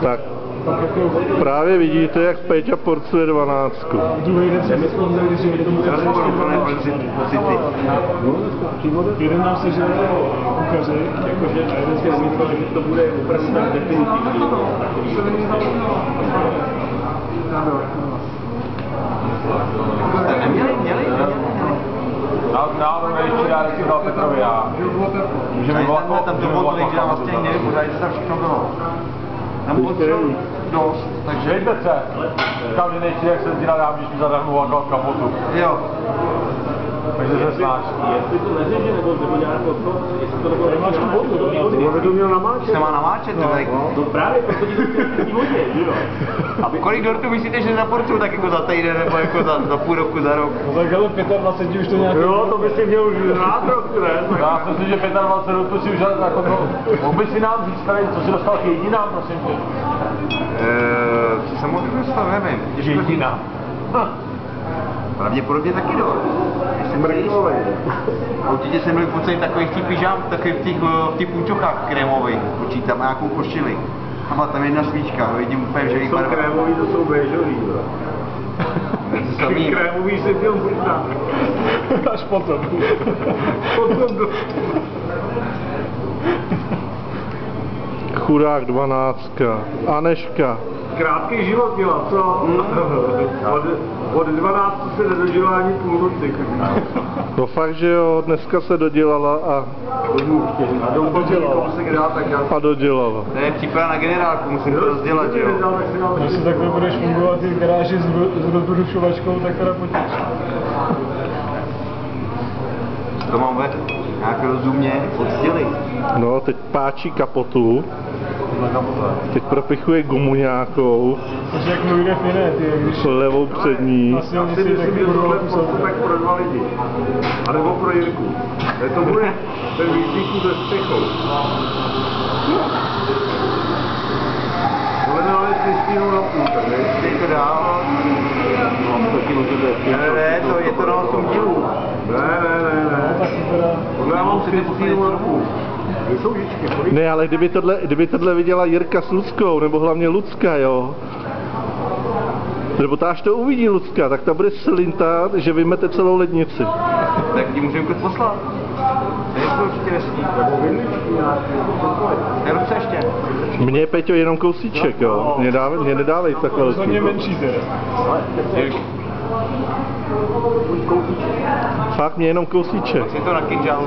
Tak právě vidíte, jak Péťa porcuje 12. Druhý den se nespomněli, že je to jeden nám se žil kuchaři, jakože a jeden se myslel, že to bude opravdu tak definitivní. Měli. Návrh největší dárek dal Petrovi já. Můžeme volat tam to bylo tolik, že já vlastně nevím, pořád se tam všechno bylo. Tam bylo dost, takže... Vejte se! Říkám, že nejčí, jak se sdílá dám, když mi zadarmo volal kapotu. Jo. Takže se snáš. Jestli to neřeže, nebo nějak to, jestli to nebylo nemáčku vodu, Nebo to měl namáčet. Se má namáčet, to tak. No právě, protože to je v vodě, jo. Kolik dortů myslíte, že zaporcuju tak jako za týden, nebo jako za půl roku, za rok? No tak ale 25 už to nějaký... Jo, to by si měl už rád roku, ne? Já myslím, že 25 roku si už jako to... Mohl by si nám říct tady, co si dostal k jedinám, prosím tě? Co jsem mohl dostal, nevím. Jedinám. Pravděpodobně taky do. Určitě jsem byl pocit takových těch pyžám, takových v těch půlčochách krémových, počítám nějakou košili. A byla tam jedna svíčka, vidím úplně v živých barvách. Krémový, to jsou béžový, Ty krémový si měl možná. Až potom. Chudák 12. Aneška. Krátký život měla, co? Od 12 se nedožila ani půl noci. No fakt, že jo, dneska se dodělala a dodělala. To je příprava na generálku, musím to rozdělat, jo? Když si takhle budeš fungovat v garáži s rozrušovačkou, tak teda potíš. To mám ve nějak rozumně oddělit. No, teď páčí kapotu. Teď propichuje gumu nějakou. Takže jak mluví definé, ty, když... Levou přední. Na silnici taky budou tak pro dva lidi. A nebo pro Jirku. To bude ten výzvíků ze střechou. Budeme ale Kristýnu na půl, tak Teď to dál. Ne, to je to na 8 dílů. Ne. Tohle já mám Kristýnu na půl. Ne, ale kdyby tohle viděla Jirka s Luckou, nebo hlavně Lucka, jo. Nebo ta až to uvidí Lucka, tak ta bude slintat, že vymete celou lednici. Tak ti můžeme kot poslat. To je to určitě nesmí. Nerup se ještě. Mně je, Peťo, jenom kousíček, jo. Mě nedávej takhle velký. Rozhodně menší teda. Fakt mě jenom kousíček. Si to na kinžálu,